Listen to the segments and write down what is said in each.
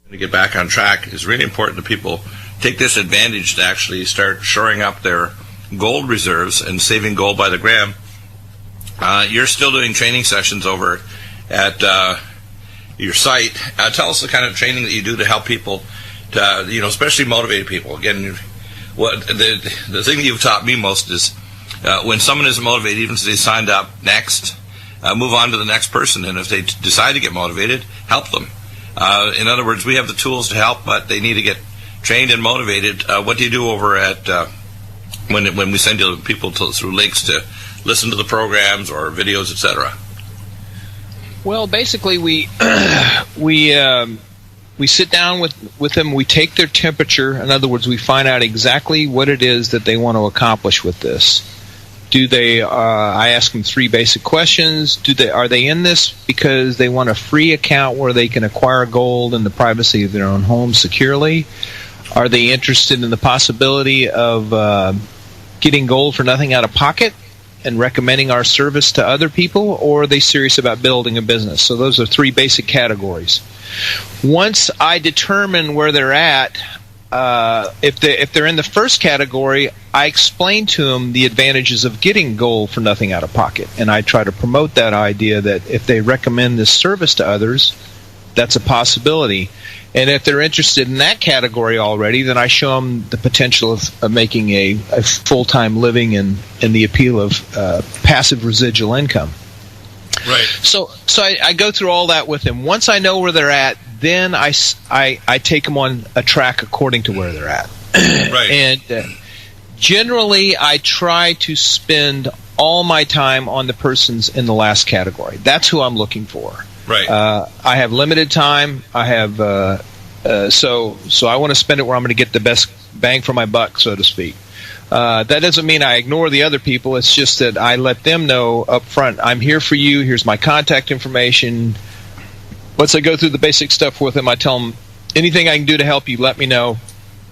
To get back on track is really important that people take this advantage to actually start shoring up their gold reserves and saving gold by the gram. You're still doing training sessions over at your site. Tell us the kind of training that you do to help people, to especially motivated people. Again, what the thing that you've taught me most is when someone isn't motivated, even if they signed up next, move on to the next person, and if they decide to get motivated, help them. In other words, we have the tools to help, but they need to get trained and motivated. What do you do over at when we send you people through links to listen to the programs or videos, etc.? Well, basically, we sit down with them. We take their temperature. In other words, we find out exactly what it is that they want to accomplish with this. I ask them 3 basic questions. Are they in this because they want a free account where they can acquire gold in the privacy of their own home securely? Are they interested in the possibility of getting gold for nothing out of pocket and recommending our service to other people, or are they serious about building a business? So those are 3 basic categories. Once I determine where they're at, if they're in the first category, I explain to them the advantages of getting gold for nothing out of pocket, and I try to promote that idea that if they recommend this service to others, that's a possibility. And if they're interested in that category already, then I show them the potential of making a full-time living and the appeal of passive residual income. Right. So I go through all that with them. Once I know where they're at, then I take them on a track according to where they're at. Right. And generally, I try to spend all my time on the persons in the last category. That's who I'm looking for. Right. I have limited time. I have so I want to spend it where I'm going to get the best bang for my buck, so to speak. That doesn't mean I ignore the other people. It's just that I let them know up front, I'm here for you. Here's my contact information. Once I go through the basic stuff with them, I tell them, anything I can do to help you, let me know.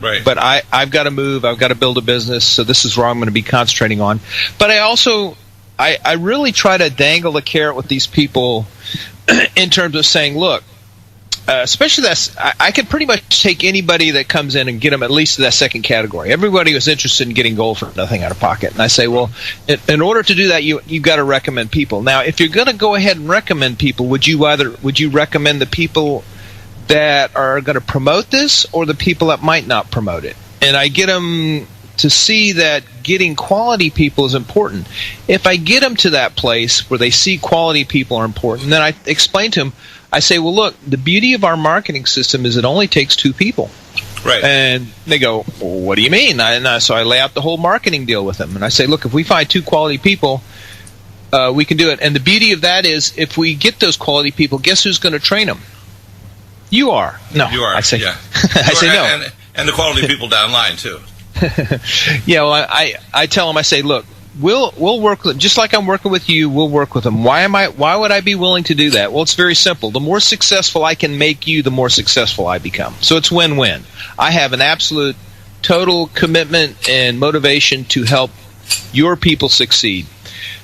Right. But I've got to move. I've got to build a business, so this is where I'm going to be concentrating on. But I also, I really try to dangle a carrot with these people in terms of saying, look, especially I can pretty much take anybody that comes in and get them at least to that second category. Everybody was interested in getting gold for nothing out of pocket. And I say, well, in order to do that, you've got to recommend people. Now, if you're going to go ahead and recommend people, would you recommend the people that are going to promote this or the people that might not promote it? And I get them to see that getting quality people is important. If I get them to that place where they see quality people are important, then I explain to them, I say, well, look, the beauty of our marketing system is it only takes 2 people. Right. And they go, well, what do you mean? So I lay out the whole marketing deal with them. And I say, look, if we find 2 quality people, we can do it. And the beauty of that is if we get those quality people, guess who's going to train them? You are. No. You are. I say, yeah. I say no. And the quality people down line, too. Yeah, well, I tell them, I say, look, we'll work with, just like I'm working with you, we'll work with them. Why would I be willing to do that? Well, it's very simple. The more successful I can make you, the more successful I become. So it's win-win. I have an absolute total commitment and motivation to help your people succeed.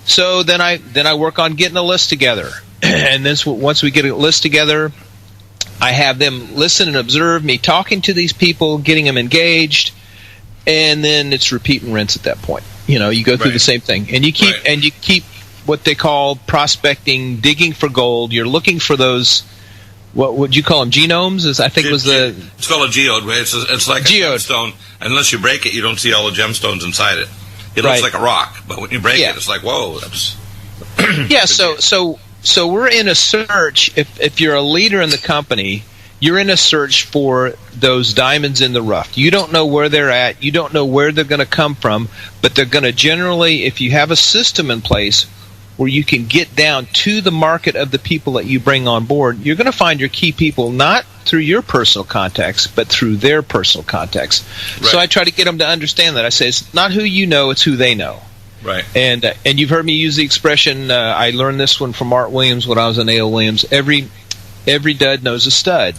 So then I work on getting a list together. And then once we get a list together, I have them listen and observe me talking to these people, getting them engaged, and then it's repeat and rinse at that point. You go through the same thing, and you keep what they call prospecting, digging for gold. You're looking for those. What would you call them? Genomes? It's called a geode. It's like a gemstone. Unless you break it, you don't see all the gemstones inside it. It looks like a rock, but when you break it, it's like, whoa. That's yeah. So we're in a search. If you're a leader in the company, you're in a search for those diamonds in the rough. You don't know where they're at. You don't know where they're going to come from, but they're going to generally, if you have a system in place where you can get down to the market of the people that you bring on board, you're going to find your key people not through your personal contacts, but through their personal contacts. Right. So I try to get them to understand that. I say it's not who you know, it's who they know. Right. And you've heard me use the expression, I learned this one from Art Williams when I was in A.L. Williams, every dud knows a stud.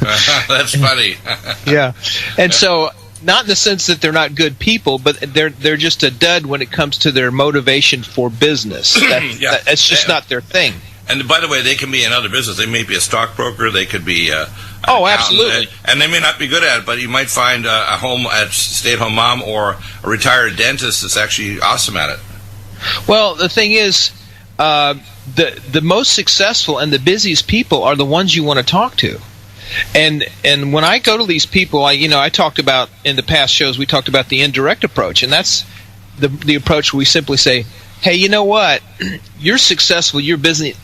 That's funny. Yeah. And so, not in the sense that they're not good people, but they're just a dud when it comes to their motivation for business. That's just not their thing. And by the way, they can be in other business. They may be a stockbroker. They could be Oh, absolutely. And they may not be good at it, but you might find a stay-at-home mom or a retired dentist that's actually awesome at it. Well, the thing is, the most successful and the busiest people are the ones you want to talk to. And when I go to these people, I talked about in the past shows, we talked about the indirect approach, and that's the approach where we simply say, hey, you know what? You're successful, you're busy.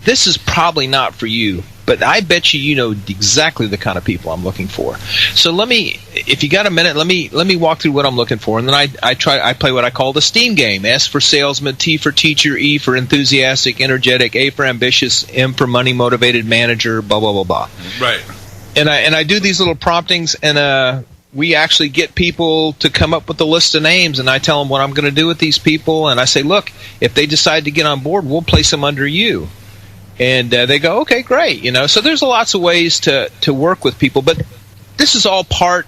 This is probably not for you, but I bet you know exactly the kind of people I'm looking for. So if you got a minute, let me walk through what I'm looking for, and then I play what I call the STEAM game: S for salesman, T for teacher, E for enthusiastic, energetic, A for ambitious, M for money motivated manager, blah blah blah blah. Right. And I do these little promptings, and we actually get people to come up with a list of names, and I tell them what I'm going to do with these people, and I say, look, if they decide to get on board, we'll place them under you. And they go, okay, great. So there's lots of ways to work with people, but this is all part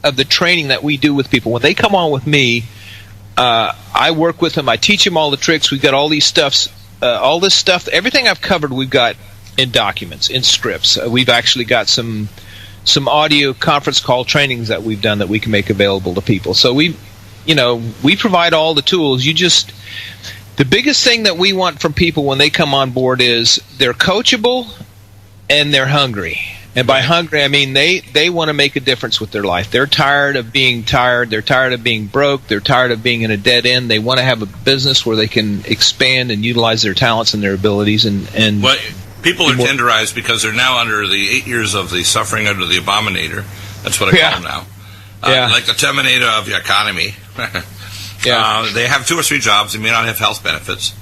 of the training that we do with people. When they come on with me, I work with them. I teach them all the tricks. We've got all these all this stuff. Everything I've covered, we've got in documents, in scripts. We've actually got some audio conference call trainings that we've done that we can make available to people. So we provide all the tools. The biggest thing that we want from people when they come on board is they're coachable and they're hungry. And by hungry, I mean they want to make a difference with their life. They're tired of being tired. They're tired of being broke. They're tired of being in a dead end. They want to have a business where they can expand and utilize their talents and their abilities. And well, people are tenderized because they're now under the 8 years of the suffering under the abominator. That's what I call them now. Like the Terminator of the economy. Yeah. They have 2 or 3 jobs. They may not have health benefits.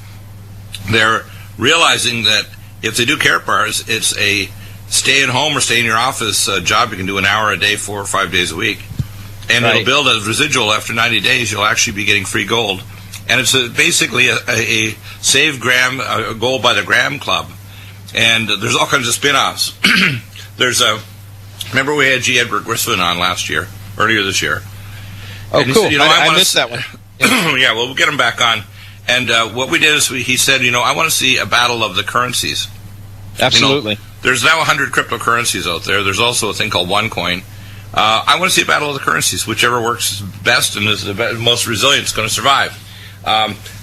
They're realizing that if they do KARATBARS, it's a stay-at-home or stay-in-your-office job you can do an hour a day, 4 or 5 days a week. And it'll build a residual. After 90 days, you'll actually be getting free gold. And it's basically a save gram, a gold by the gram club. And there's all kinds of spin-offs. Remember we had G. Edward Griswold on earlier this year. Oh, and cool. He said, I missed that one. Yeah, well, we'll get him back on. And what we did is he said, I want to see a battle of the currencies. Absolutely. There's now 100 cryptocurrencies out there. There's also a thing called OneCoin. I want to see a battle of the currencies. Whichever works best and is the most resilient is going to survive.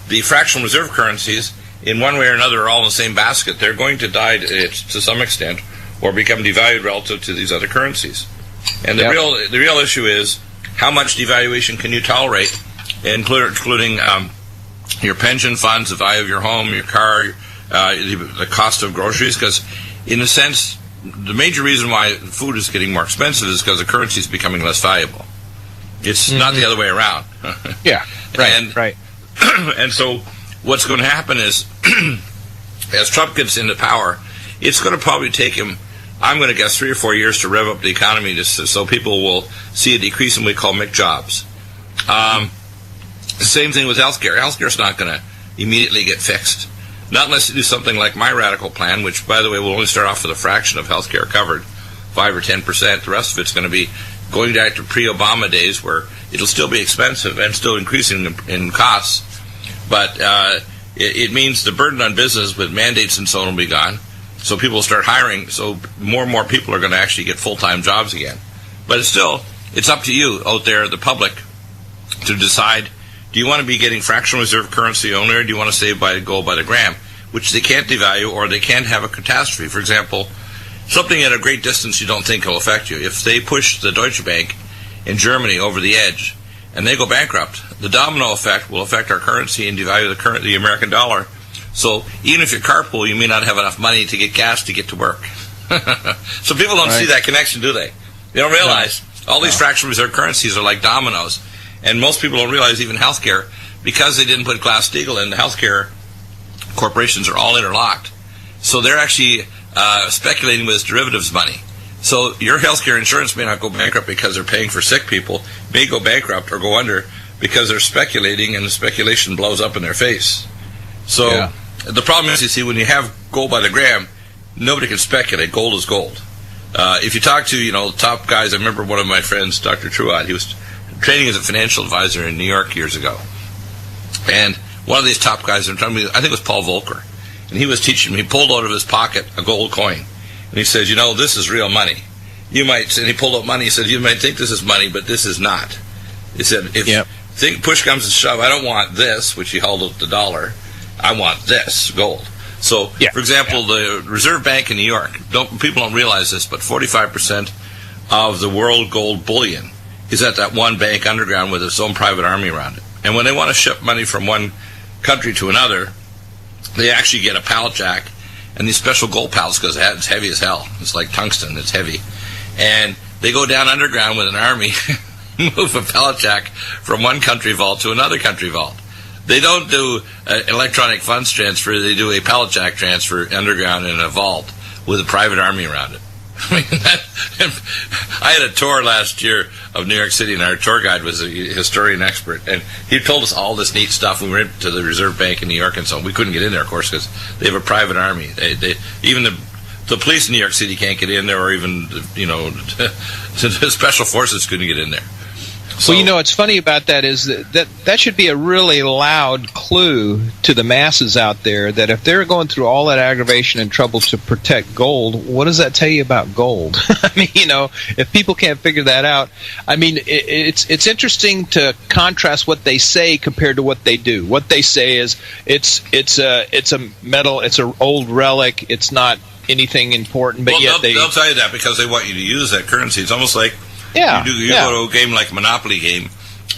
The fractional reserve currencies, in one way or another, are all in the same basket. They're going to die to some extent or become devalued relative to these other currencies. And the real issue is how much devaluation can you tolerate, including your pension funds, the value of your home, your car, the cost of groceries. Because, in a sense, the major reason why food is getting more expensive is because the currency is becoming less valuable. It's not the other way around. Yeah, right. And so what's going to happen is, as Trump gets into power, it's going to probably take him, I'm going to guess, 3 or 4 years to rev up the economy so people will see a decrease in what we call McJobs. The same thing with healthcare. Healthcare's not going to immediately get fixed. Not unless you do something like my radical plan, which, by the way, will only start off with a fraction of healthcare covered, 5 or 10%. The rest of it's going to be going back to pre-Obama days where it'll still be expensive and still increasing in costs. But it means the burden on business with mandates and so on will be gone. So people will start hiring. So more and more people are going to actually get full-time jobs again. But it's up to you out there, the public, to decide, do you want to be getting fractional reserve currency only, or do you want to save gold by the gram, which they can't devalue or they can't have a catastrophe? For example, something at a great distance you don't think will affect you. If they push the Deutsche Bank in Germany over the edge and they go bankrupt, the domino effect will affect our currency and devalue the American dollar. So even if you carpool, you may not have enough money to get gas to get to work. So people don't see that connection, do they? They don't realize all these fractional reserve currencies are like dominoes. And most people don't realize even healthcare, because they didn't put Glass-Steagall in, the healthcare corporations are all interlocked. So they're actually speculating with derivatives money. So your healthcare insurance may not go bankrupt because they're paying for sick people, may go bankrupt or go under because they're speculating, and the speculation blows up in their face. So the problem is, you see, when you have gold by the gram, nobody can speculate. Gold is gold. If you talk to, top guys, I remember one of my friends, Dr. Truott, he was training as a financial advisor in New York years ago. And one of these top guys, I think it was Paul Volcker, and he was teaching me, he pulled out of his pocket a gold coin. and he says, this is real money. You might, and he pulled up money. He said, you might think this is money, but this is not. He said, if push comes to shove, I don't want this, which he held up the dollar. I want this gold. So, for example, the Reserve Bank in New York, people don't realize this, but 45% of the world gold bullion is at that one bank underground with its own private army around it. And when they want to ship money from one country to another, they actually get a pallet jack and these special gold pallets, because it's heavy as hell. It's like tungsten, it's heavy. And they go down underground with an army, move a pallet jack from one country vault to another country vault. They don't do electronic funds transfer. They do a pallet jack transfer underground in a vault with a private army around it. I had a tour last year of New York City, and our tour guide was a historian expert, and he told us all this neat stuff. We went to the Reserve Bank in New York, and so we couldn't get in there, of course, because they have a private army. Even the police in New York City can't get in there, or even the special forces couldn't get in there. So, well, what's funny about that is that should be a really loud clue to the masses out there that if they're going through all that aggravation and trouble to protect gold, what does that tell you about gold? I mean, if people can't figure that out, I mean, it's interesting to contrast what they say compared to what they do. What they say is it's a metal, it's an old relic, it's not anything important, but yet they'll tell you that because they want you to use that currency. It's almost like you go to a game like a Monopoly game,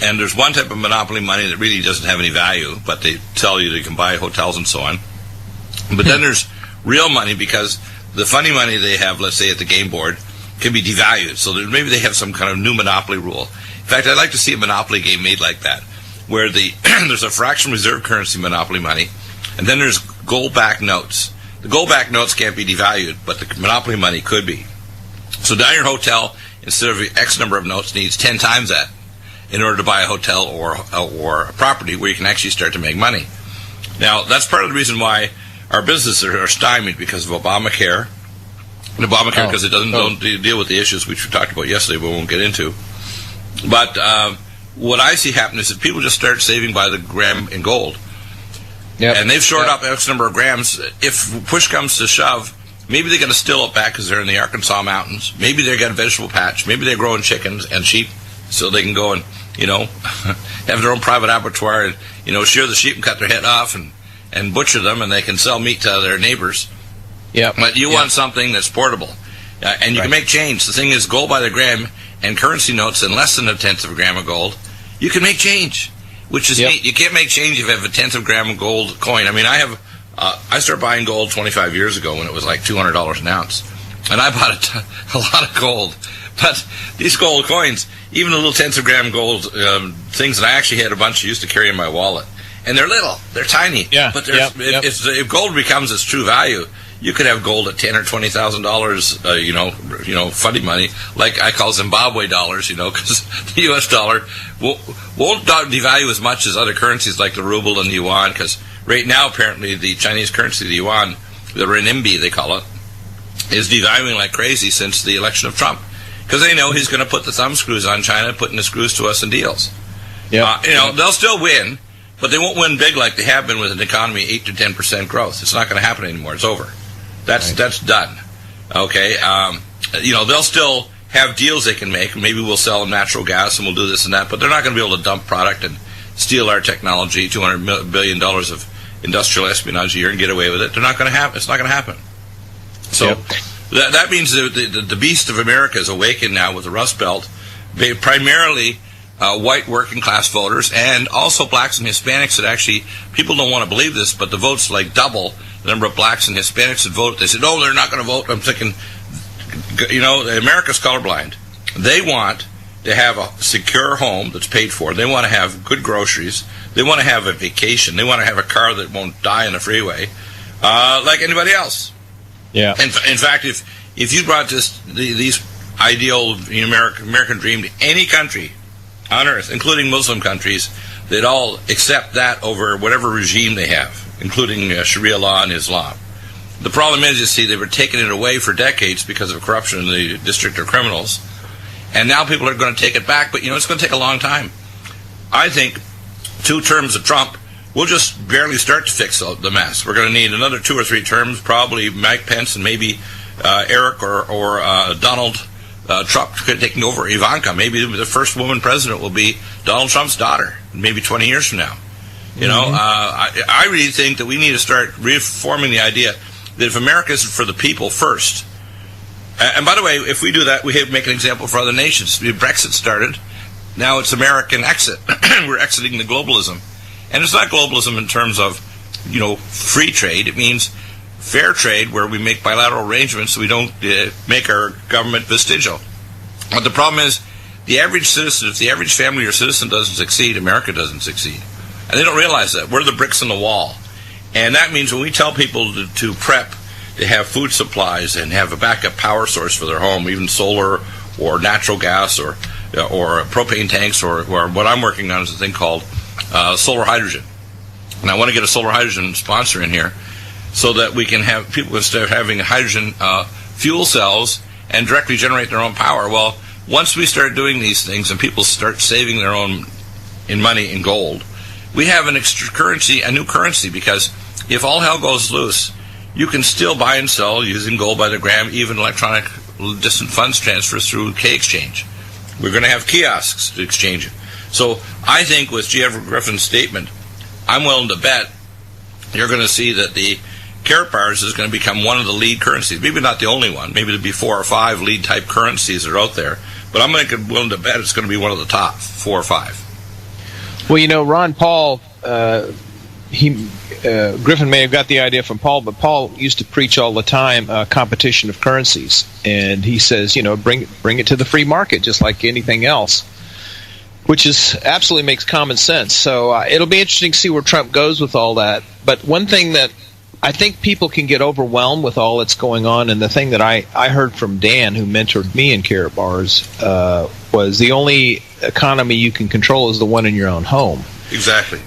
and there's one type of Monopoly money that really doesn't have any value, but they tell you they can buy hotels and so on. But then there's real money, because the funny money they have, let's say at the game board, can be devalued. So maybe they have some kind of new Monopoly rule. In fact, I'd like to see a Monopoly game made like that, where there's a fractional reserve currency Monopoly money, and then there's gold-backed notes. The gold-backed notes can't be devalued, but the Monopoly money could be. So down your hotel, instead of X number of notes, needs 10 times that in order to buy a hotel or a property where you can actually start to make money. Now, that's part of the reason why our businesses are stymied, because of Obamacare. And Obamacare, because it don't deal with the issues which we talked about yesterday, we won't get into. But what I see happen is that people just start saving by the gram in gold. Yep. And they've shored up X number of grams. If push comes to shove, maybe they're going to still it back because they're in the Arkansas mountains. Maybe they've got a vegetable patch. Maybe they're growing chickens and sheep, so they can go and, have their own private abattoir and, shear the sheep and cut their head off and butcher them, and they can sell meat to their neighbors. Yeah. But you want something that's portable. And you can make change. The thing is, gold by the gram and currency notes in less than a tenth of a gram of gold, you can make change, which is neat. You can't make change if you have a tenth of a gram of gold coin. I mean, I started buying gold 25 years ago when it was like $200 an ounce. And I bought a lot of gold. But these gold coins, even the little tenths of gram gold things that I actually had a bunch, used to carry in my wallet. And they're little. They're tiny. Yeah. But if gold becomes its true value, you could have gold at $10,000 or $20,000, funny money, like I call Zimbabwe dollars, because the U.S. dollar won't devalue as much as other currencies like the ruble and the yuan, because right now, apparently, the Chinese currency, the yuan, the renminbi, they call it, is devaluing like crazy since the election of Trump. Because they know he's going to put the thumb screws on China, putting the screws to us in deals. They'll still win, but they won't win big like they have been with an economy 8 to 10% growth. It's not going to happen anymore. It's over. That's done. Okay? They'll still have deals they can make. Maybe we'll sell them natural gas and we'll do this and that, but they're not going to be able to dump product and steal our technology, $200 billion of industrial espionage a year, and get away with it. They're not going to happen. It's not going to happen. So that means that the beast of America is awakened now with the Rust Belt, primarily white working class voters, and also blacks and Hispanics that actually, people don't want to believe this, but the votes like double the number of blacks and Hispanics that vote. They said, no, they're not going to vote. I'm thinking, America's colorblind. They want to have a secure home that's paid for. They want to have good groceries. They want to have a vacation. They want to have a car that won't die on the freeway, like anybody else. Yeah. In fact, if you brought these ideal American dream to any country on earth, including Muslim countries, they'd all accept that over whatever regime they have, including Sharia law and Islam. The problem is, you see, they were taking it away for decades because of corruption in the District of Criminals. And now people are going to take it back, but it's going to take a long time. I think 2 terms of Trump will just barely start to fix the mess. We're going to need another 2 or 3 terms, probably Mike Pence and maybe Eric or Donald Trump taking over Ivanka. Maybe the first woman president will be Donald Trump's daughter, maybe 20 years from now. I really think that we need to start reforming the idea that if America is for the people first, and by the way, if we do that, we make an example for other nations. Brexit started. Now it's American exit. We're exiting the globalism. And it's not globalism in terms of, free trade. It means fair trade where we make bilateral arrangements so we don't make our government vestigial. But the problem is, the average citizen, if the average family or citizen doesn't succeed, America doesn't succeed. And they don't realize that. We're the bricks in the wall. And that means when we tell people to prep, to have food supplies and have a backup power source for their home, even solar or natural gas or propane tanks, or what I'm working on is a thing called solar hydrogen. And I want to get a solar hydrogen sponsor in here so that we can have people, instead of having hydrogen fuel cells and directly generate their own power. Well, once we start doing these things and people start saving their own in money in gold, we have an extra currency, a new currency, because if all hell goes loose, you can still buy and sell using gold by the gram, even electronic distant funds transfers through K-Exchange. We're going to have kiosks to exchange it. So I think with G. Everett Griffin's statement, I'm willing to bet you're going to see that the KARATBARS is going to become one of the lead currencies. Maybe not the only one. Maybe there'll be 4 or 5 lead type currencies that are out there. But I'm willing to bet it's going to be one of the top 4 or 5. Well, Ron Paul, Griffin may have got the idea from Paul, but Paul used to preach all the time competition of currencies, and he says, bring it to the free market, just like anything else, which absolutely makes common sense. So it'll be interesting to see where Trump goes with all that. But one thing that I think people can get overwhelmed with all that's going on, and the thing that I heard from Dan, who mentored me in KARATBARS, was the only economy you can control is the one in your own home. Exactly.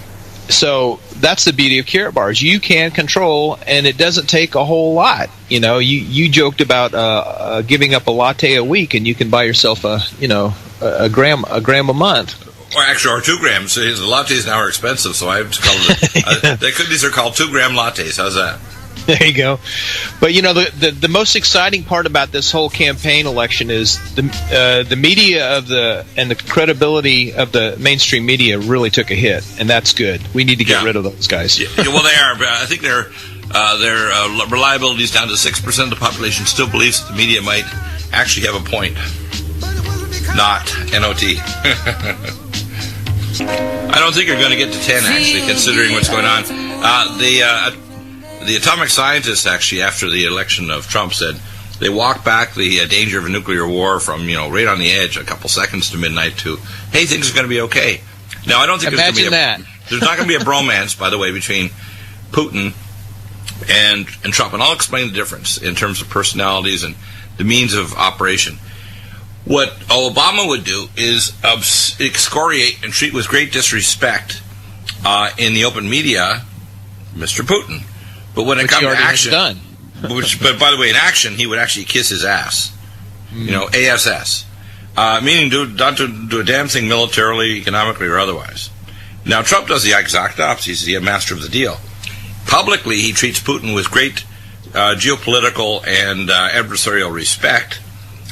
So that's the beauty of KARATBARS. You can control, and it doesn't take a whole lot. You joked about giving up a latte a week, and you can buy yourself a gram a month. Or 2 grams. The lattes now are expensive, so I have to call it. These are called 2 gram lattes. How's that? There you go. But the most exciting part about this whole campaign election is the media and the credibility of the mainstream media really took a hit, and that's good. We need to get rid of those guys. Well, they are. But I think their reliability is down to 6% of the population still believes that the media might actually have a point, not NOT. I don't think you're going to get to 10, actually, considering what's going on. The atomic scientists, actually, after the election of Trump, said they walked back the danger of a nuclear war from, right on the edge, a couple seconds to midnight, to, hey, things are going to be okay. Now, I don't think there's not going to be a bromance, by the way, between Putin and Trump. And I'll explain the difference in terms of personalities and the means of operation. What Obama would do is excoriate and treat with great disrespect in the open media Mr. Putin. But when it comes to action, but by the way, in action, he would actually kiss his ass. ASS. Meaning not to do a damn thing militarily, economically, or otherwise. Now, Trump does the exact opposite. He's the master of the deal. Publicly, he treats Putin with great geopolitical and adversarial respect.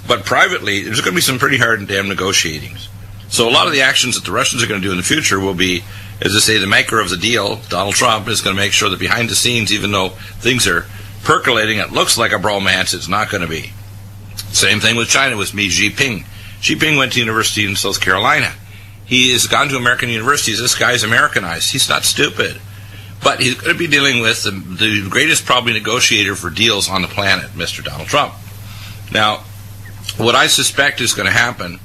But privately, there's going to be some pretty hard and damn negotiatings. So a lot of the actions that the Russians are going to do in the future will be, as I say, the maker of the deal, Donald Trump, is going to make sure that behind the scenes, even though things are percolating, it looks like a bromance, it's not going to be. Same thing with China, with Xi Jinping. Xi Jinping went to university in South Carolina. He has gone to American universities. This guy's Americanized. He's not stupid. But he's going to be dealing with the greatest, probably, negotiator for deals on the planet, Mr. Donald Trump. Now, what I suspect is going to happen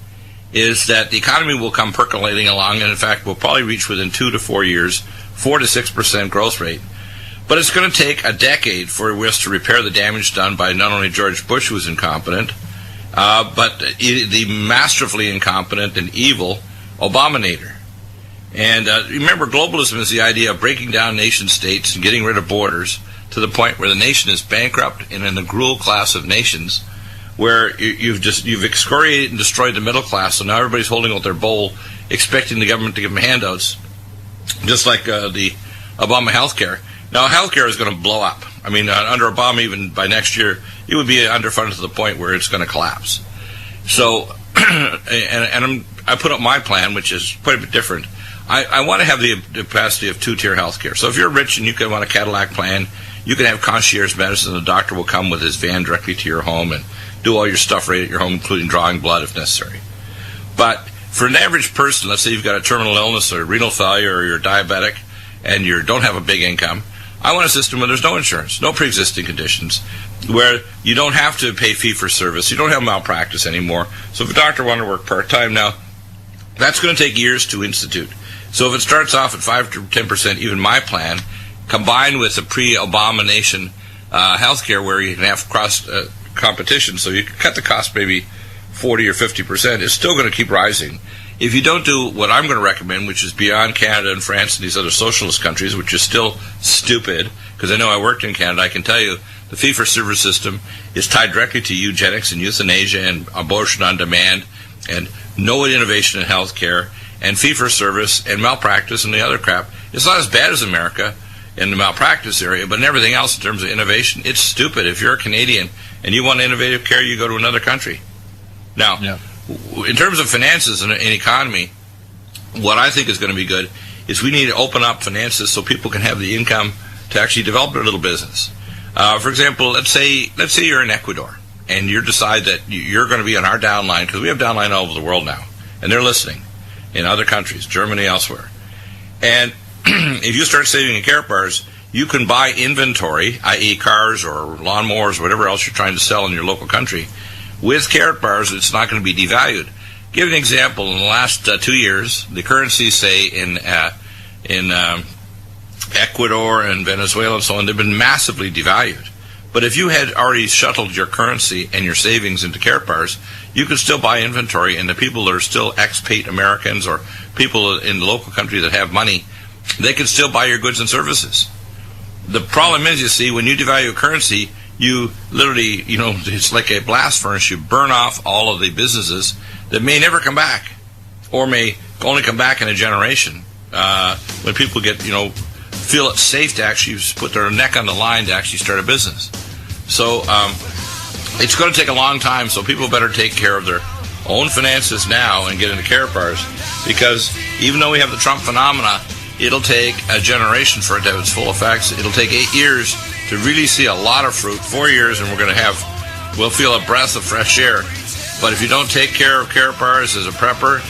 is that the economy will come percolating along, and in fact will probably reach within 2 to 4 years 4 to 6% growth rate. But it's going to take a decade for us to repair the damage done by not only George Bush, who was incompetent, but the masterfully incompetent and evil Obamanator. And remember, globalism is the idea of breaking down nation states and getting rid of borders to the point where the nation is bankrupt and in the gruel class of nations, where you've excoriated and destroyed the middle class, so now everybody's holding out their bowl, expecting the government to give them handouts, just like the Obama health care. Now, health care is going to blow up. I mean, under Obama, even by next year, it would be underfunded to the point where it's going to collapse. So, I put up my plan, which is quite a bit different. I want to have the capacity of two-tier health care. So if you're rich and you can want a Cadillac plan, you can have concierge medicine. The doctor will come with his van directly to your home and do all your stuff right at your home, including drawing blood if necessary. But for an average person, let's say you've got a terminal illness or renal failure or you're diabetic and you don't have a big income, I want a system where there's no insurance, no pre-existing conditions, where you don't have to pay fee-for-service, you don't have malpractice anymore. So if a doctor wanted to work part-time now, that's going to take years to institute. So if it starts off at 5 to 10%, even my plan, combined with the pre-Obama nation healthcare where you can have cross competition, so you can cut the cost maybe 40 or 50%, it's still going to keep rising. If you don't do what I'm going to recommend, which is beyond Canada and France and these other socialist countries, which is still stupid, because I know I worked in Canada, I can tell you the fee-for-service system is tied directly to eugenics and euthanasia and abortion on demand and no innovation in healthcare and fee-for-service and malpractice and the other crap. It's not as bad as America in the malpractice area, but in everything else in terms of innovation, it's stupid. If you're a Canadian and you want innovative care, you go to another country. Now, in terms of finances and economy, what I think is going to be good is we need to open up finances so people can have the income to actually develop their little business. For example, let's say you're in Ecuador and you decide that you're going to be on our downline, because we have downline all over the world now, and they're listening in other countries, Germany, elsewhere. And if you start saving in KARATBARS, you can buy inventory, i.e. cars or lawnmowers, whatever else you're trying to sell in your local country. With KARATBARS, it's not going to be devalued. Give an example. In the last 2 years, the currencies, say, in Ecuador and Venezuela and so on, they've been massively devalued. But if you had already shuttled your currency and your savings into KARATBARS, you could still buy inventory, and the people that are still expat Americans or people in the local country that have money, they can still buy your goods and services. The problem is, you see, when you devalue a currency, you literally, it's like a blast furnace. You burn off all of the businesses that may never come back or may only come back in a generation when people get, feel it's safe to actually put their neck on the line to actually start a business. So it's going to take a long time, so people better take care of their own finances now and get into KARATBARS, because even though we have the Trump phenomena, it'll take a generation for it to have its full effects. It'll take 8 years to really see a lot of fruit. 4 years, and we'll feel a breath of fresh air. But if you don't take care of KARATBARS as a prepper,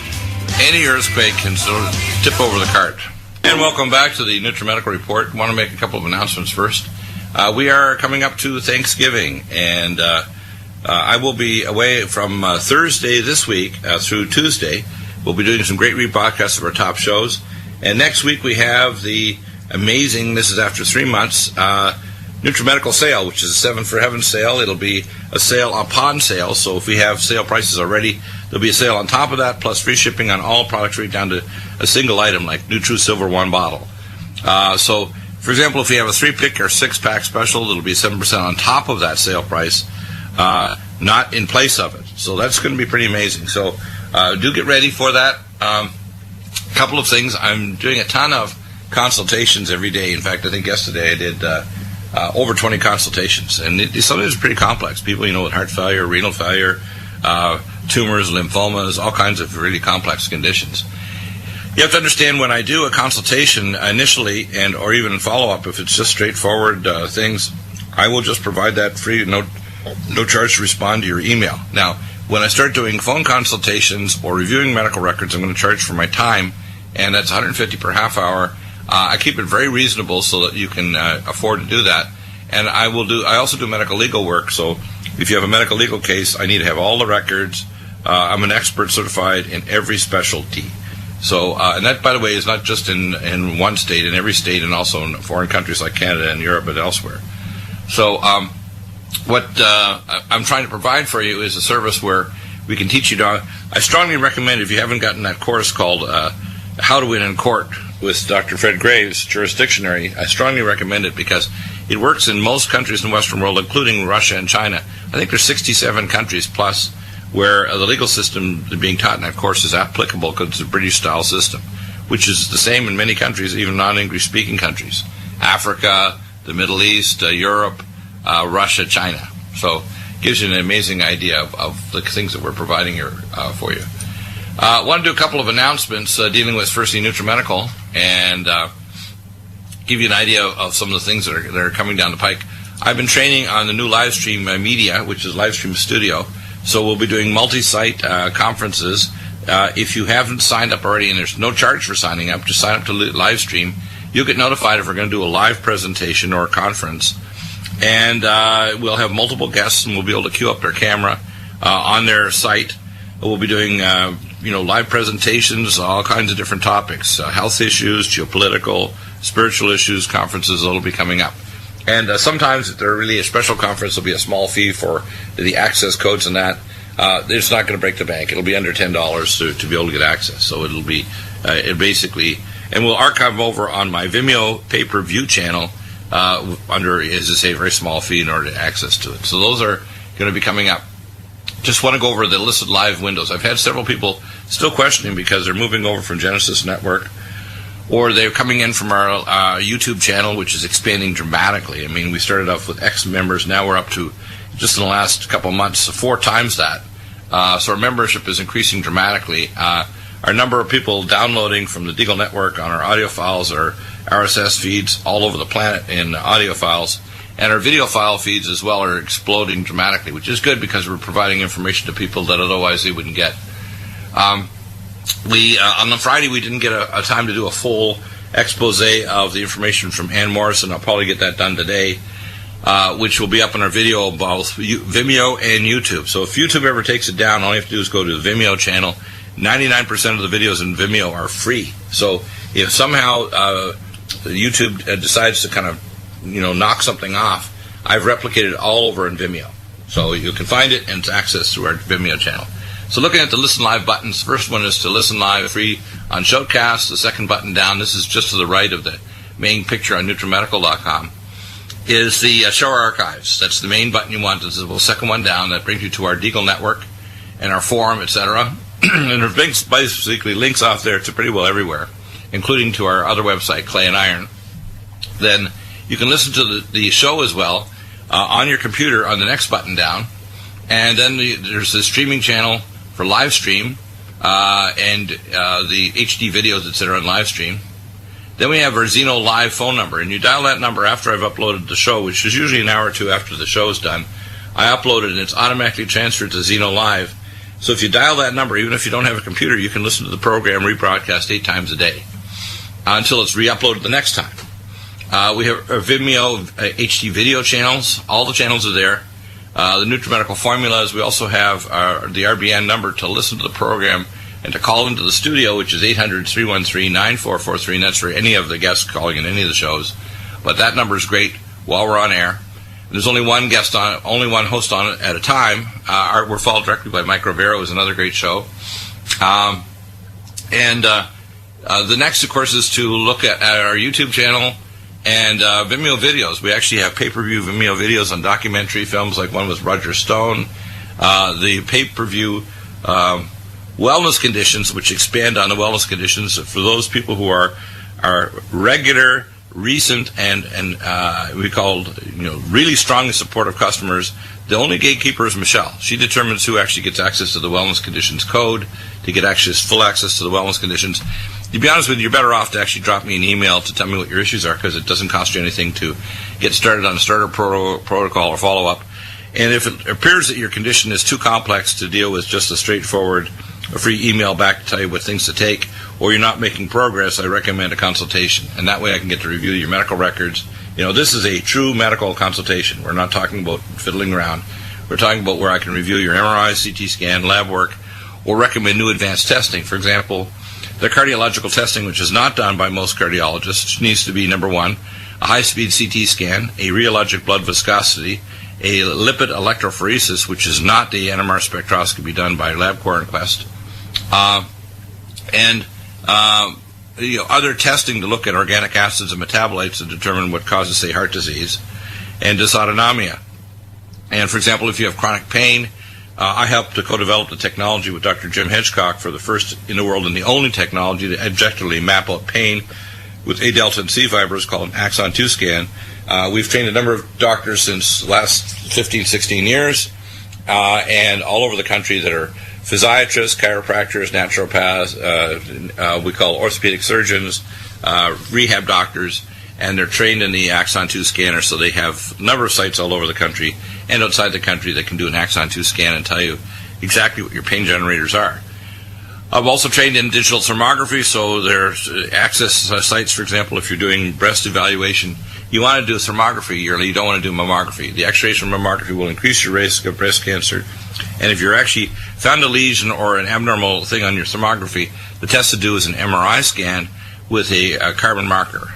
any earthquake can sort of tip over the cart. And welcome back to the Nutrimedical Report. I want to make a couple of announcements first. We are coming up to Thanksgiving, and I will be away from Thursday this week through Tuesday. We'll be doing some great rebroadcasts of our top shows. And next week we have the amazing, this is after 3 months, Nutrimedical sale, which is a 7 for Heaven sale. It'll be a sale upon sale, so if we have sale prices already, there'll be a sale on top of that, plus free shipping on all products right down to a single item, like Nutri Silver 1 bottle. So, for example, if we have a 3-pick or 6-pack special, it'll be 7% on top of that sale price, not in place of it. So that's going to be pretty amazing. So do get ready for that. Couple of things. I'm doing a ton of consultations every day. In fact, I think yesterday I did over 20 consultations, and sometimes it's pretty complex. People, with heart failure, renal failure, tumors, lymphomas, all kinds of really complex conditions. You have to understand, when I do a consultation initially or even follow-up, if it's just straightforward things, I will just provide that free, no charge to respond to your email. Now, when I start doing phone consultations or reviewing medical records, I'm going to charge for my time, and that's $150 per half hour. I keep it very reasonable so that you can afford to do that. And I also do medical legal work, so if you have a medical legal case, I need to have all the records. I'm an expert certified in every specialty. So, and that, by the way, is not just in one state, in every state, and also in foreign countries like Canada and Europe and elsewhere. So, what I'm trying to provide for you is a service where we can teach you I strongly recommend, if you haven't gotten that course called How to Win in Court with Dr. Fred Graves, Jurisdictionary, I strongly recommend it because it works in most countries in the Western world, including Russia and China. I think there's 67 countries plus where the legal system being taught in that course is applicable, because it's a British-style system, which is the same in many countries, even non-English-speaking countries. Africa, the Middle East, Europe, Russia, China. So it gives you an amazing idea of the things that we're providing here for you. I want to do a couple of announcements dealing with, firstly, Nutrimedical, and give you an idea of some of the things that are coming down the pike. I've been training on the new live stream media, which is Live Stream Studio. So we'll be doing multi-site conferences. If you haven't signed up already, and there's no charge for signing up, just sign up to live stream. You'll get notified if we're going to do a live presentation or a conference. And we'll have multiple guests, and we'll be able to queue up their camera on their site. We'll be doing live presentations, all kinds of different topics, health issues, geopolitical, spiritual issues, conferences that'll be coming up. And sometimes, if they're really a special conference, there'll be a small fee for the access codes and that. It's not going to break the bank. It'll be under $10 to be able to get access. So it'll be basically, and we'll archive them over on my Vimeo pay-per-view channel under, as I say, a very small fee in order to access to it. So those are going to be coming up. Just want to go over the listed live windows. I've had several people still questioning because they're moving over from Genesis Network, or they're coming in from our YouTube channel, which is expanding dramatically. I mean, we started off with X members. Now we're up to, just in the last couple of months, 4 times that. So our membership is increasing dramatically. Our number of people downloading from the Deagle Network on our audio files, our RSS feeds all over the planet in audio files, and our video file feeds as well are exploding dramatically, which is good because we're providing information to people that otherwise they wouldn't get. On the Friday, we didn't get a time to do a full expose of the information from Ann Morrison. I'll probably get that done today, which will be up on our video, both Vimeo and YouTube. So if YouTube ever takes it down, all you have to do is go to the Vimeo channel. 99% of the videos in Vimeo are free. So if somehow YouTube decides to kind of knock something off, I've replicated it all over in Vimeo. So you can find it and it's accessed through our Vimeo channel. So looking at the Listen Live buttons, the first one is to listen live free on Shoutcast. The second button down, this is just to the right of the main picture on Nutrimedical.com, is the show archives. That's the main button you want. This is the second one down. That brings you to our Deagle Network and our forum, etc. And there's basically links off there to pretty well everywhere, including to our other website, Clay and Iron. Then you can listen to the show as well on your computer on the next button down. And then there's the streaming channel for live stream and the HD videos, etc. on live stream. Then we have our Zeno Live phone number, and you dial that number after I've uploaded the show, which is usually an hour or two after the show is done. I upload it, and it's automatically transferred to Zeno Live. So if you dial that number, even if you don't have a computer, you can listen to the program rebroadcast 8 times a day until it's re-uploaded the next time. We have our Vimeo HD video channels. All the channels are there. The Nutrimedical formulas. We also have the RBN number to listen to the program and to call into the studio, which is 800-313-9443, and that's for any of the guests calling in any of the shows. But that number is great while we're on air. There's only one guest on it, only one host on it at a time. We're followed directly by Mike Rivera, who's another great show. The next, of course, is to look at our YouTube channel and Vimeo videos. We actually have pay-per-view Vimeo videos on documentary films, like one with Roger Stone. The pay-per-view wellness conditions, which expand on the wellness conditions for those people who are regular, recent, and we called really strong and supportive customers. The only gatekeeper is Michelle. She determines who actually gets access to the wellness conditions code to get full access to the wellness conditions. To be honest with you, you're better off to actually drop me an email to tell me what your issues are, because it doesn't cost you anything to get started on a starter protocol or follow-up. And if it appears that your condition is too complex to deal with just a straightforward free email back to tell you what things to take, or you're not making progress, I recommend a consultation. And that way I can get to review your medical records. This is a true medical consultation. We're not talking about fiddling around. We're talking about where I can review your MRI, CT scan, lab work, or recommend new advanced testing. For example, the cardiological testing, which is not done by most cardiologists, needs to be, number one, a high-speed CT scan, a rheologic blood viscosity, a lipid electrophoresis, which is not the NMR spectroscopy done by LabCorp and Quest, and other testing to look at organic acids and metabolites to determine what causes, say, heart disease, and dysautonomia. And, for example, if you have chronic pain, I helped to co-develop the technology with Dr. Jim Hedgecock for the first in the world and the only technology to objectively map out pain with A delta and C fibers called an axon 2 scan. We've trained a number of doctors since the last 15, 16 years, and all over the country that are physiatrists, chiropractors, naturopaths, we call orthopedic surgeons, rehab doctors, and they're trained in the axon 2 scanner, so they have a number of sites all over the country and outside the country that can do an axon 2 scan and tell you exactly what your pain generators are. I've also trained in digital thermography, so there's access sites, for example, if you're doing breast evaluation, you want to do thermography yearly, you don't want to do mammography. The X-rays from mammography will increase your risk of breast cancer, and if you're actually found a lesion or an abnormal thing on your thermography, the test to do is an MRI scan with a carbon marker.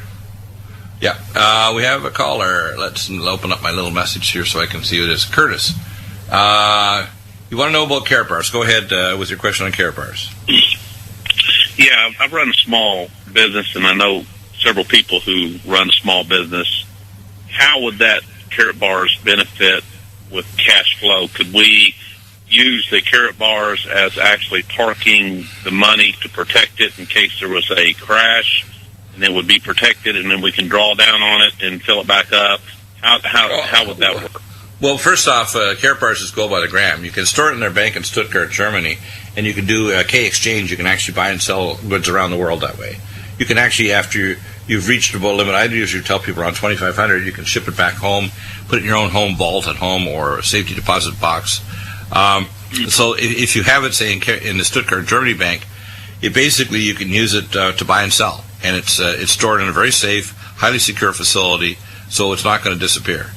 Yeah, we have a caller. Let's open up my little message here so I can see who it is. Curtis, you want to know about KARATBARS? Go ahead with your question on KARATBARS. Yeah, I've run a small business, and I know several people who run a small business. How would that KARATBARS benefit with cash flow? Could we use the KARATBARS as actually parking the money to protect it in case there was a crash, and it would be protected, and then we can draw down on it and fill it back up? How would that work? Well, first off, KARATBARS is gold by the gram. You can store it in their bank in Stuttgart, Germany, and you can do K exchange. You can actually buy and sell goods around the world that way. You can actually, after you've reached the limit, I usually tell people around $2,500, you can ship it back home, put it in your own home vault at home or a safety deposit box. So if you have it, say, in the Stuttgart, Germany bank, it basically you can use it to buy and sell, and it's stored in a very safe, highly secure facility, so it's not going to disappear.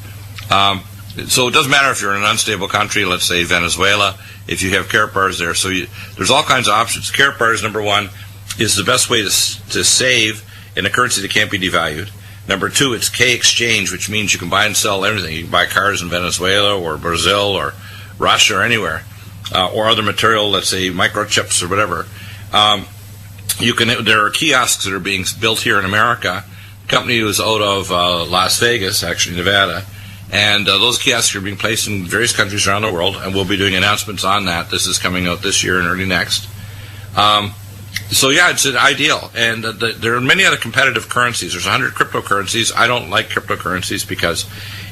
So it doesn't matter if you're in an unstable country, let's say Venezuela, if you have KARATBARS there. So there's all kinds of options. KARATBARS, number one, is the best way to save in a currency that can't be devalued. Number two, it's K exchange, which means you can buy and sell everything. You can buy cars in Venezuela or Brazil or Russia or anywhere, or other material, let's say microchips or whatever. There are kiosks that are being built here in America. The company was out of Las Vegas, actually Nevada, and those kiosks are being placed in various countries around the world, and we'll be doing announcements on that. This is coming out this year and early next. So yeah, it's ideal, and there are many other competitive currencies. There's 100 cryptocurrencies. I don't like cryptocurrencies because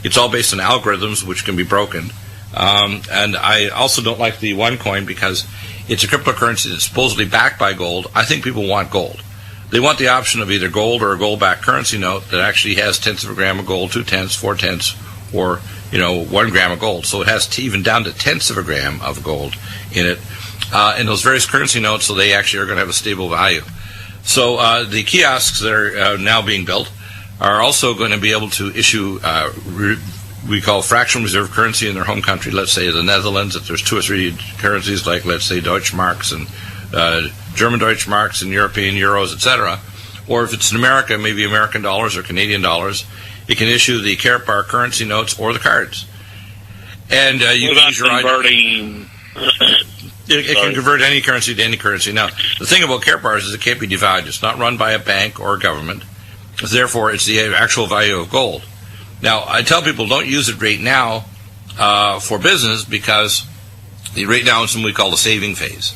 it's all based on algorithms which can be broken. And I also don't like the OneCoin because it's a cryptocurrency that's supposedly backed by gold. I think people want gold. They want the option of either gold or a gold-backed currency note that actually has tenths of a gram of gold, 2 tenths, 4 tenths, or 1 gram of gold. So it has even down to tenths of a gram of gold in it. In those various currency notes, so they actually are going to have a stable value. So the kiosks that are now being built are also going to be able to issue we call fractional reserve currency in their home country. Let's say the Netherlands, if there's 2 or 3 currencies like, let's say, Deutschmarks and German Deutschmarks and European euros, etc. Or if it's in America, maybe American dollars or Canadian dollars, it can issue the KARATBAR currency notes or the cards. And you can use your converting. It can convert any currency to any currency. Now, the thing about KARATBARS is it can't be devalued. It's not run by a bank or a government. Therefore, it's the actual value of gold. Now, I tell people don't use it right now for business because right now it's what we call the saving phase.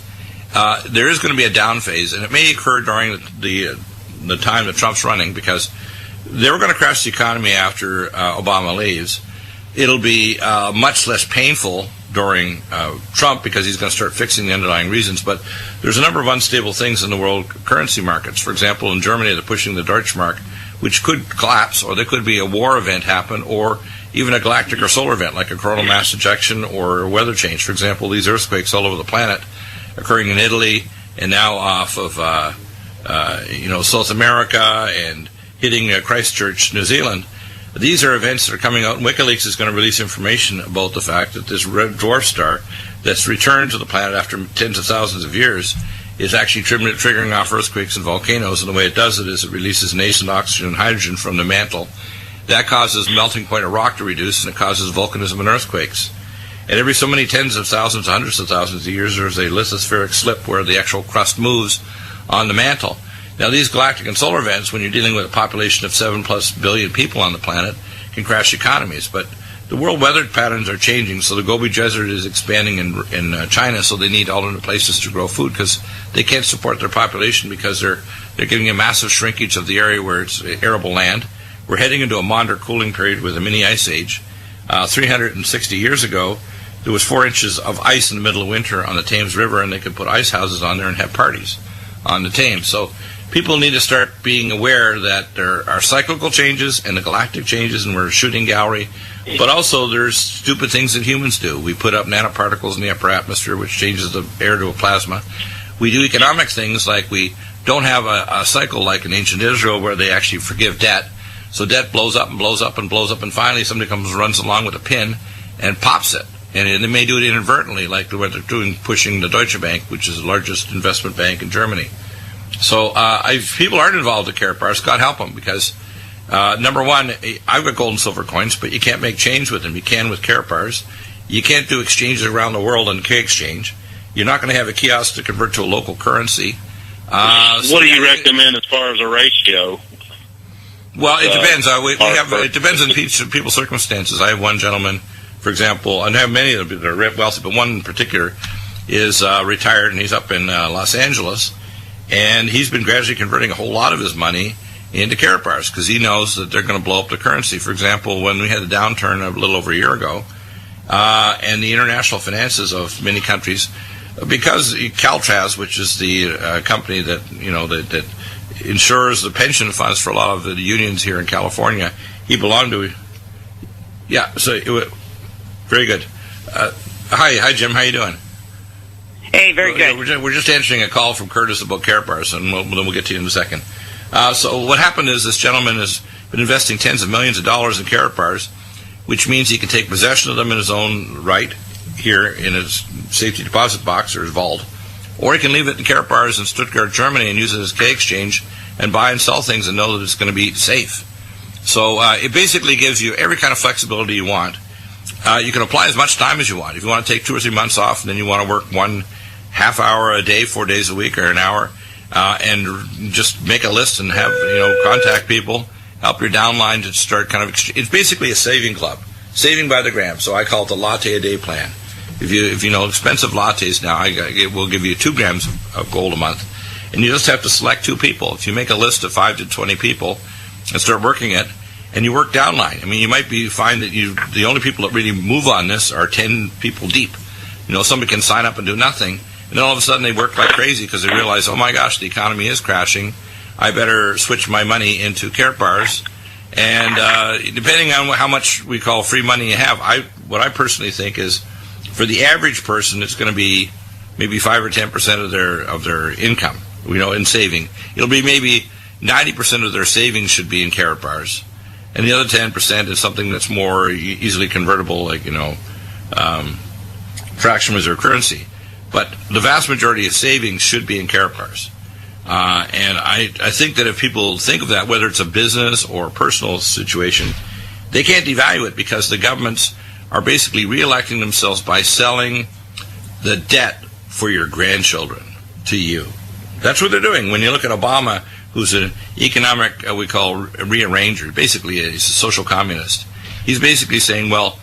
There is going to be a down phase, and it may occur during the time that Trump's running because they were going to crash the economy after Obama leaves. It'll be much less painful during Trump because he's going to start fixing the underlying reasons. But there's a number of unstable things in the world currency markets. For example, in Germany, they're pushing the Deutschmark, which could collapse, or there could be a war event happen, or even a galactic or solar event like a coronal mass ejection or a weather change. For example, these earthquakes all over the planet occurring in Italy and now off of South America and hitting Christchurch, New Zealand. These are events that are coming out, and WikiLeaks is going to release information about the fact that this red dwarf star that's returned to the planet after tens of thousands of years is actually triggering off earthquakes and volcanoes, and the way it does it is it releases nascent oxygen and hydrogen from the mantle. That causes melting point of rock to reduce, and it causes volcanism and earthquakes. And every so many tens of thousands, hundreds of thousands of years, there's a lithospheric slip where the actual crust moves on the mantle. Now, these galactic and solar events, when you're dealing with a population of 7+ billion people on the planet, can crash economies. But the world weather patterns are changing. So the Gobi Desert is expanding in China, so they need alternate places to grow food because they can't support their population because they're getting a massive shrinkage of the area where it's arable land. We're heading into a moderate cooling period with a mini ice age. 360 years ago, there was 4 inches of ice in the middle of winter on the Thames River, and they could put ice houses on there and have parties on the Thames. So people need to start being aware that there are cyclical changes and the galactic changes, and we're shooting gallery. But also there's stupid things that humans do. We put up nanoparticles in the upper atmosphere, which changes the air to a plasma. We do economic things like we don't have a cycle like in ancient Israel where they actually forgive debt. So debt blows up and blows up and blows up, and finally somebody comes and runs along with a pin and pops it. And they may do it inadvertently, like what they're doing, pushing the Deutsche Bank, which is the largest investment bank in Germany. So if people aren't involved at KARATBARS, God help them, because number one, I've got gold and silver coins, but you can't make change with them. You can with KARATBARS. You can't do exchanges around the world on K-Exchange. You're not going to have a kiosk to convert to a local currency. What do you recommend as far as a ratio? Well, it depends. It depends on people's circumstances. I have one gentleman, for example, and I have many of them that are wealthy, but one in particular is retired, and he's up in Los Angeles, and he's been gradually converting a whole lot of his money into KARATBARS because he knows that they're going to blow up the currency. For example, when we had a downturn a little over a year ago, and the international finances of many countries, because Caltrans, which is the company that that insures the pension funds for a lot of the unions here in California, he belonged to. Yeah, so very good. Hi, Jim. How you doing? Hey, very good. We're just answering a call from Curtis about KARATBARS, and then we'll get to you in a second. So what happened is this gentleman has been investing tens of millions of dollars in KARATBARS, which means he can take possession of them in his own right here in his safety deposit box or his vault, or he can leave it in KARATBARS in Stuttgart, Germany, and use it as K-Exchange and buy and sell things and know that it's going to be safe. So it basically gives you every kind of flexibility you want. You can apply as much time as you want. If you want to take 2 or 3 months off, and then you want to work 1/2 hour a day, 4 days a week, or an hour, and just make a list and have contact people, help your downline to start kind of. It's basically a saving club, saving by the gram. So I call it the latte a day plan. If you know expensive lattes now, it will give you 2 grams of gold a month, and you just have to select 2 people. If you make a list of 5 to 20 people and start working it, and you work downline. I mean, you might find that the only people that really move on this are 10 people deep. Somebody can sign up and do nothing, and then all of a sudden they work like crazy because they realize, oh my gosh, the economy is crashing. I better switch my money into KARATBARS. And depending on how much we call free money you have, what I personally think is, for the average person, it's going to be maybe 5 or 10% of their income, in saving. It'll be maybe 90% of their savings should be in KARATBARS, and the other 10% is something that's more easily convertible, like fraction reserve currency. But the vast majority of savings should be in KARATBARS. And I think that if people think of that, whether it's a business or a personal situation, they can't devalue it because the governments are basically re-electing themselves by selling the debt for your grandchildren to you. That's what they're doing. When you look at Obama, who's an economic, we call rearranger, basically he's a social communist. He's basically saying, well,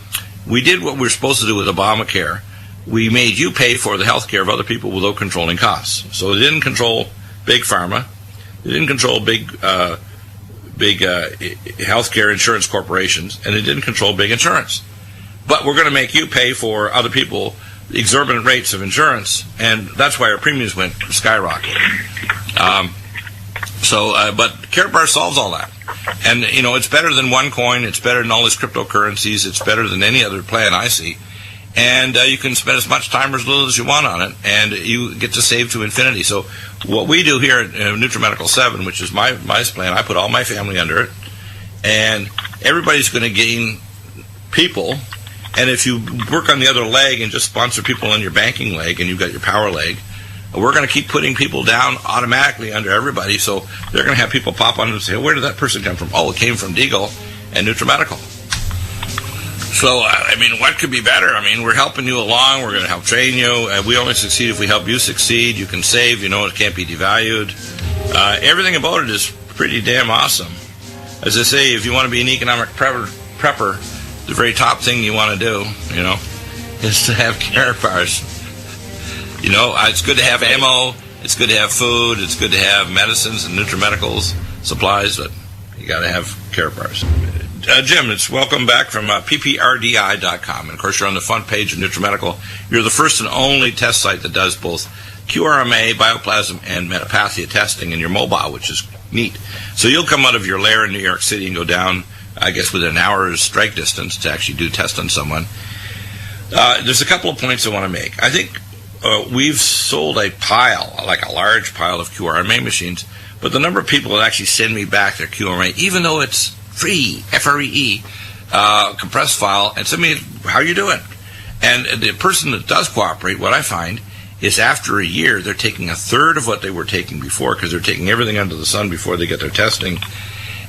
we did what we were supposed to do with Obamacare. We made you pay for the health care of other people without controlling costs. So they didn't control big pharma. They didn't control big health care insurance corporations, and they didn't control big insurance. But we're going to make you pay for other people exorbitant rates of insurance, and that's why our premiums went skyrocketing. But KARATBARS solves all that. And, it's better than OneCoin. It's better than all these cryptocurrencies. It's better than any other plan I see. And you can spend as much time or as little as you want on it, and you get to save to infinity. So what we do here at Nutrimedical 7, which is my plan, I put all my family under it, and everybody's going to gain people. And if you work on the other leg and just sponsor people on your banking leg, and you've got your power leg, we're going to keep putting people down automatically under everybody. So they're going to have people pop on and say, where did that person come from? Oh, it came from Deagle and Nutrimedical. So, what could be better? We're helping you along. We're going to help train you. We only succeed if we help you succeed. You can save. It can't be devalued. Everything about it is pretty damn awesome. As I say, if you want to be an economic prepper, the very top thing you want to do, is to have KARATBARS. It's good to have ammo, it's good to have food, it's good to have medicines and Nutrimedicals, supplies, but you got to have KARATBARS. Jim, it's welcome back from pprdi.com. And of course, you're on the front page of Nutrimedical. You're the first and only test site that does both QRMA, bioplasm, and metapathia testing in your mobile, which is neat. So you'll come out of your lair in New York City and go down, I guess, within an hour's strike distance to actually do tests on someone. There's a couple of points I want to make. I think we've sold a pile, like a large pile of QRMA machines, but the number of people that actually send me back their QRMA, even though it's free, F-R-E-E, compressed file, and send me, how are you doing? And the person that does cooperate, what I find, is after a year, they're taking a third of what they were taking before, because they're taking everything under the sun before they get their testing.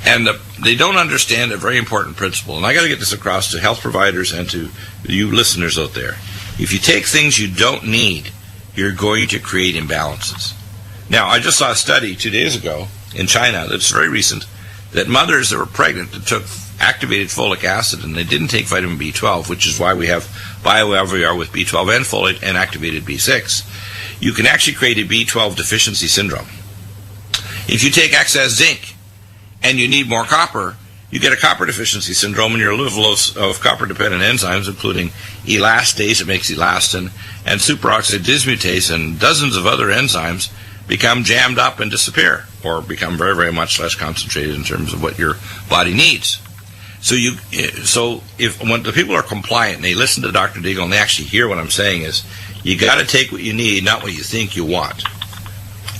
And they don't understand a very important principle. And I got to get this across to health providers and to you listeners out there. If you take things you don't need, you're going to create imbalances. Now, I just saw a study 2 days ago in China that's very recent, that mothers that were pregnant that took activated folic acid and they didn't take vitamin B12, which is why we have BioLVR with B12 and folate and activated B6, you can actually create a B12 deficiency syndrome. If you take excess zinc and you need more copper, you get a copper deficiency syndrome, and your level of copper-dependent enzymes, including elastase, it makes elastin, and superoxide dismutase, and dozens of other enzymes, become jammed up and disappear, or become very, very much less concentrated in terms of what your body needs. So when the people are compliant and they listen to Dr. Deagle and they actually hear what I'm saying is, you got to take what you need, not what you think you want.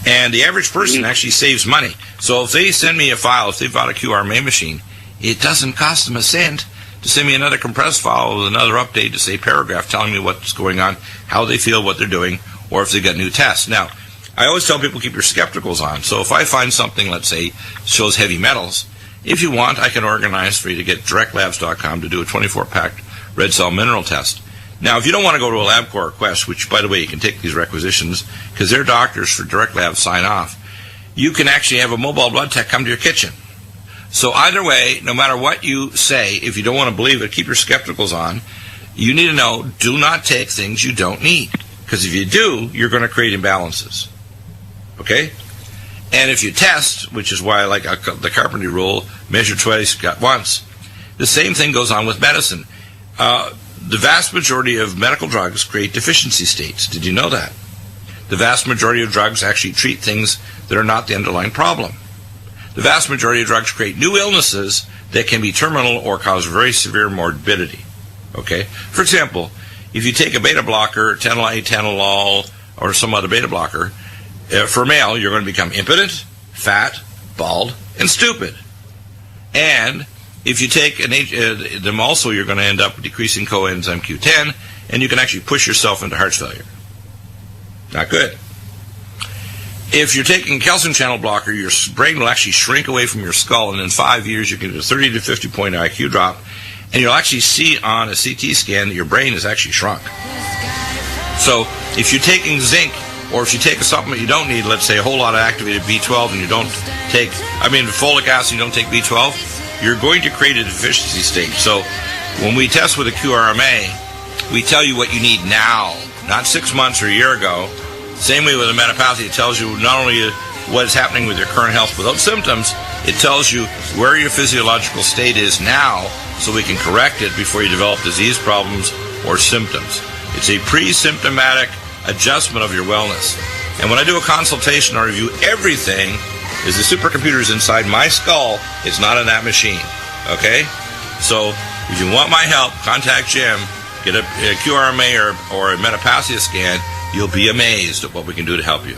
And the average person actually saves money. So if they send me a file, if they've bought a QRMA machine, it doesn't cost them a cent to send me another compressed file with another update to say paragraph telling me what's going on, how they feel, what they're doing, or if they've got new tests. Now, I always tell people keep your skepticals on. So if I find something, let's say, shows heavy metals, if you want, I can organize for you to get directlabs.com to do a 24-pack red cell mineral test. Now, if you don't want to go to a LabCorp request, which, by the way, you can take these requisitions because their doctors for Direct Labs sign off, you can actually have a mobile blood tech come to your kitchen. So either way, no matter what you say, if you don't want to believe it, keep your skepticals on. You need to know, do not take things you don't need. Because if you do, you're going to create imbalances. Okay? And if you test, which is why I like the Carpentry rule, measure twice, got once, the same thing goes on with medicine. The vast majority of medical drugs create deficiency states. Did you know that? The vast majority of drugs actually treat things that are not the underlying problem. The vast majority of drugs create new illnesses that can be terminal or cause very severe morbidity. Okay? For example, if you take a beta blocker, atenolol, or some other beta blocker, for a male, you're going to become impotent, fat, bald, and stupid. And if you take them also, you're going to end up decreasing coenzyme Q10, and you can actually push yourself into heart failure. Not good. If you're taking a calcium channel blocker, your brain will actually shrink away from your skull, and in 5 years you can get a 30 to 50 point IQ drop, and you'll actually see on a CT scan that your brain is actually shrunk. So if you're taking zinc, or if you take a supplement you don't need, let's say a whole lot of activated B12, and you don't take, folic acid, you don't take B12, you're going to create a deficiency state. So when we test with a QRMA, we tell you what you need now, not 6 months or a year ago. Same way with a metapathia, it tells you not only what is happening with your current health without symptoms, it tells you where your physiological state is now so we can correct it before you develop disease problems or symptoms. It's a pre-symptomatic adjustment of your wellness. And when I do a consultation or review everything, is the supercomputer is inside my skull, it's not in that machine. Okay? So if you want my help, contact Jim, get a QRMA or a metapathia scan. You'll be amazed at what we can do to help you.